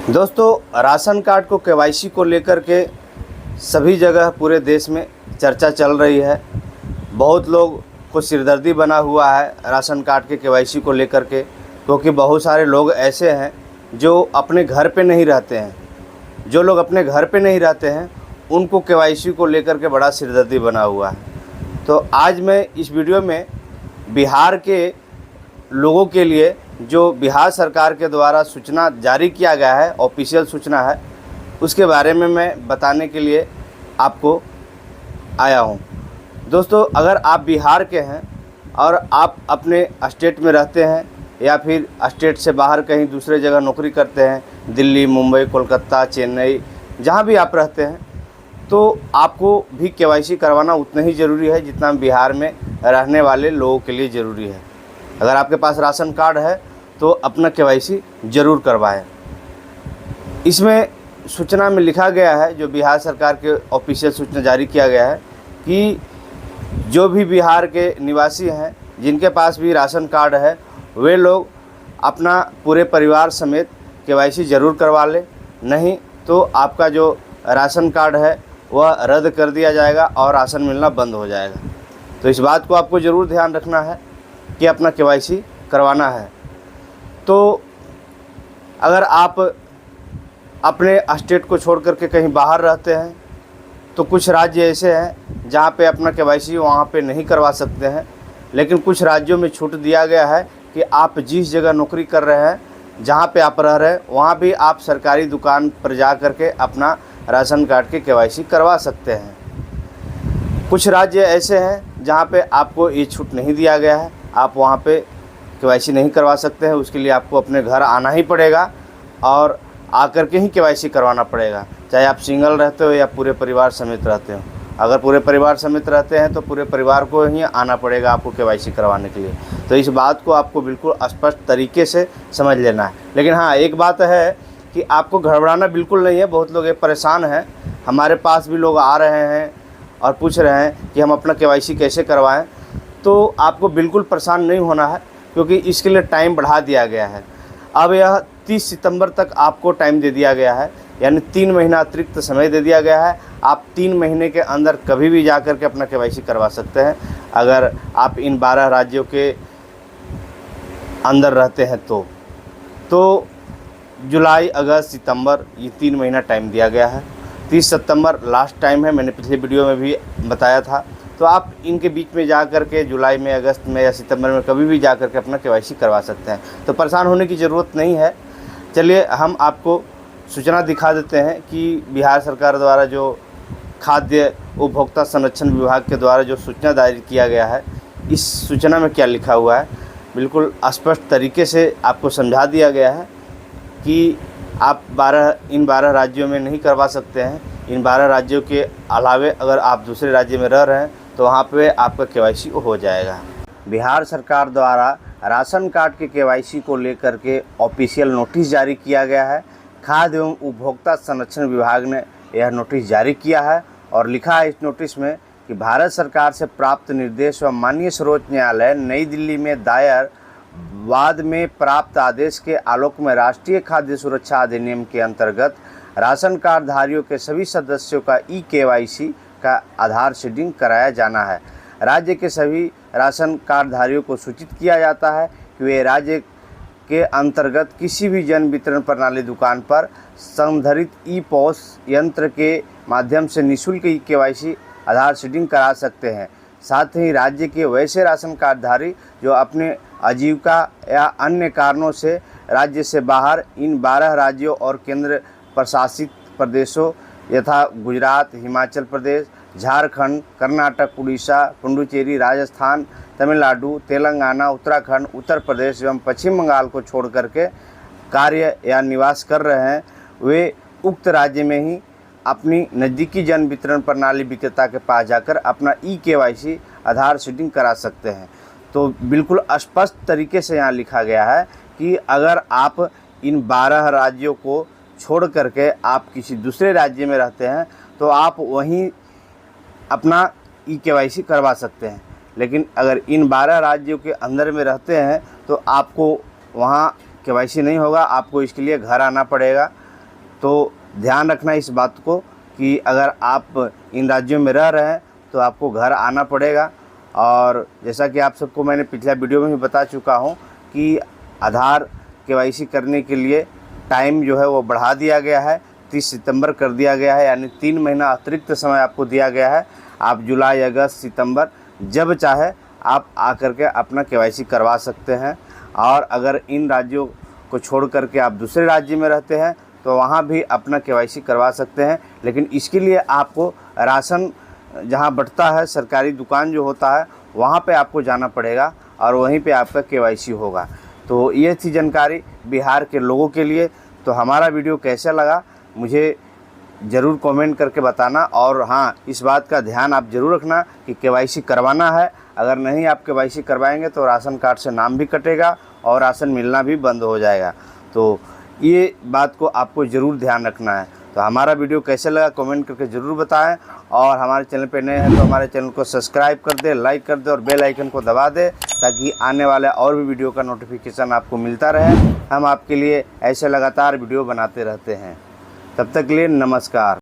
दोस्तों, ration card को KYC को लेकर के सभी जगह पूरे देश में चर्चा चल रही है। बहुत लोग को सिरदर्दी बना हुआ है राशन कार्ड के केवाईसी को लेकर के, क्योंकि बहुत सारे लोग ऐसे हैं जो अपने घर पे नहीं रहते हैं। जो लोग अपने घर पे नहीं रहते हैं उनको केवाईसी को लेकर के बड़ा सिरदर्दी बना हुआ है। तो आज मैं इस वीडियो में बिहार के लोगों के लिए जो बिहार सरकार के द्वारा सूचना जारी किया गया है, ऑफिशियल सूचना है, उसके बारे में मैं बताने के लिए आपको आया हूं। दोस्तों, अगर आप बिहार के हैं और आप अपने स्टेट में रहते हैं या फिर स्टेट से बाहर कहीं दूसरे जगह नौकरी करते हैं, दिल्ली, मुंबई, कोलकाता, चेन्नई, जहां भी आप रहते हैं, तो आपको भी केवाईसी करवाना उतना ही ज़रूरी है जितना बिहार में रहने वाले लोगों के लिए ज़रूरी है। अगर आपके पास राशन कार्ड है तो अपना केवाईसी ज़रूर करवाएं। इसमें सूचना में लिखा गया है, जो बिहार सरकार के ऑफिशियल सूचना जारी किया गया है, कि जो भी बिहार के निवासी हैं जिनके पास भी राशन कार्ड है वे लोग अपना पूरे परिवार समेत केवाईसी ज़रूर करवा लें, नहीं तो आपका जो राशन कार्ड है वह रद्द कर दिया जाएगा और राशन मिलना बंद हो जाएगा। तो इस बात को आपको ज़रूर ध्यान रखना है कि अपना केवाईसी करवाना है। तो अगर आप अपने स्टेट को छोड़ करके कहीं बाहर रहते हैं तो कुछ राज्य ऐसे हैं जहां पे अपना केवाईसी वहां पे नहीं करवा सकते हैं, लेकिन कुछ राज्यों में छूट दिया गया है कि आप जिस जगह नौकरी कर रहे हैं, जहां पे आप रह रहे हैं, वहां भी आप सरकारी दुकान पर जा करके अपना राशन कार्ड के केवाईसी करवा सकते हैं। कुछ राज्य ऐसे हैं जहां पे आपको ये छूट नहीं दिया गया है, आप वहां पे केवाईसी नहीं करवा सकते हैं। उसके लिए आपको अपने घर आना ही पड़ेगा और आकर के ही केवाईसी करवाना पड़ेगा, चाहे आप सिंगल रहते हो या पूरे परिवार समेत रहते हो। अगर पूरे परिवार समेत रहते हैं तो पूरे परिवार को ही आना पड़ेगा आपको केवाईसी करवाने के लिए। तो इस बात को आपको बिल्कुल स्पष्ट तरीके से समझ लेना है। लेकिन हाँ, एक बात है कि आपको घबराना बिल्कुल नहीं है। बहुत लोग परेशान हैं, हमारे पास भी लोग आ रहे हैं और पूछ रहे हैं कि हम अपना केवाईसी कैसे करवाएं। तो आपको बिल्कुल परेशान नहीं होना है, क्योंकि इसके लिए टाइम बढ़ा दिया गया है। अब यह 30 सितंबर तक आपको टाइम दे दिया गया है, यानी 3 महीना अतिरिक्त समय दे दिया गया है। आप 3 महीने के अंदर कभी भी जा कर के अपना केवाईसी करवा सकते हैं, अगर आप इन 12 राज्यों के अंदर रहते हैं तो जुलाई, अगस्त, सितंबर, ये 3 महीना टाइम दिया गया है। 30 सितंबर लास्ट टाइम है, मैंने पिछले वीडियो में भी बताया था। तो आप इनके बीच में जा कर के जुलाई में, अगस्त में या सितंबर में कभी भी जा कर के अपना केवाईसी करवा सकते हैं। तो परेशान होने की ज़रूरत नहीं है। चलिए हम आपको सूचना दिखा देते हैं कि बिहार सरकार द्वारा जो खाद्य उपभोक्ता संरक्षण विभाग के द्वारा जो सूचना जारी किया गया है, इस सूचना में क्या लिखा हुआ है। बिल्कुल स्पष्ट तरीके से आपको समझा दिया गया है कि आप इन 12 राज्यों में नहीं करवा सकते हैं। इन 12 राज्यों के अलावे अगर आप दूसरे राज्य में रह रहे हैं तो वहाँ पे आपका केवाईसी हो जाएगा। बिहार सरकार द्वारा राशन कार्ड के केवाईसी को लेकर के ऑफिशियल नोटिस जारी किया गया है। खाद्य एवं उपभोक्ता संरक्षण विभाग ने यह नोटिस जारी किया है और लिखा है इस नोटिस में कि भारत सरकार से प्राप्त निर्देश व माननीय सर्वोच्च न्यायालय नई दिल्ली में दायर बाद में प्राप्त आदेश के आलोक में राष्ट्रीय खाद्य सुरक्षा अधिनियम के अंतर्गत राशन कार्ड धारियों के सभी सदस्यों का ई-केवाईसी का आधार सीडिंग कराया जाना है। राज्य के सभी राशन कार्ड धारियों को सूचित किया जाता है कि वे राज्य के अंतर्गत किसी भी जन वितरण प्रणाली दुकान पर संधारित ई-पॉस यंत्र के माध्यम से निःशुल्क ई-केवाईसी आधार सीडिंग करा सकते हैं। साथ ही राज्य के वैसे राशन कार्डधारी जो अपने आजीविका या अन्य कारणों से राज्य से बाहर इन 12 राज्यों और केंद्र प्रशासित प्रदेशों यथा गुजरात, हिमाचल प्रदेश, झारखंड, कर्नाटक, उड़ीसा, पुडुचेरी, राजस्थान, तमिलनाडु, तेलंगाना, उत्तराखंड, उत्तर प्रदेश एवं पश्चिम बंगाल को छोड़ करके कार्य या निवास कर रहे हैं, वे उक्त राज्य में ही अपनी नज़दीकी जन वितरण प्रणाली विक्रेता के पास जाकर अपना ई-केवाईसी आधार सीडिंग करा सकते हैं। तो बिल्कुल स्पष्ट तरीके से यहाँ लिखा गया है कि अगर आप इन 12 राज्यों को छोड़ करके आप किसी दूसरे राज्य में रहते हैं तो आप वहीं अपना ई-केवाईसी करवा सकते हैं। लेकिन अगर इन 12 राज्यों के अंदर में रहते हैं तो आपको वहाँ केवाईसी नहीं होगा, आपको इसके लिए घर आना पड़ेगा। तो ध्यान रखना इस बात को कि अगर आप इन राज्यों में रह रहे हैं तो आपको घर आना पड़ेगा। और जैसा कि आप सबको मैंने पिछला वीडियो में भी बता चुका हूं कि आधार KYC करने के लिए टाइम जो है वो बढ़ा दिया गया है, 30 सितंबर कर दिया गया है, यानी 3 महीना अतिरिक्त समय आपको दिया गया है। आप जुलाई, अगस्त, सितंबर जब चाहे आप आकर के अपना KYC करवा सकते हैं। और अगर इन राज्यों को छोड़ करके आप दूसरे राज्य में रहते हैं तो वहाँ भी अपना KYC करवा सकते हैं, लेकिन इसके लिए आपको राशन जहाँ बंटता है, सरकारी दुकान जो होता है, वहाँ पे आपको जाना पड़ेगा और वहीं पे आपका KYC होगा। तो ये थी जानकारी बिहार के लोगों के लिए। तो हमारा वीडियो कैसा लगा मुझे ज़रूर कमेंट करके बताना। और हाँ, इस बात का ध्यान आप ज़रूर रखना कि KYC करवाना है। अगर नहीं आप KYC करवाएंगे तो राशन कार्ड से नाम भी कटेगा और राशन मिलना भी बंद हो जाएगा। तो ये बात को आपको ज़रूर ध्यान रखना है। तो हमारा वीडियो कैसे लगा कमेंट करके ज़रूर बताएं। और हमारे चैनल पे नए हैं तो हमारे चैनल को सब्सक्राइब कर दे, लाइक कर दे और बेल आइकन को दबा दे, ताकि आने वाले और भी वीडियो का नोटिफिकेशन आपको मिलता रहे। हम आपके लिए ऐसे लगातार वीडियो बनाते रहते हैं। तब तक के लिए नमस्कार।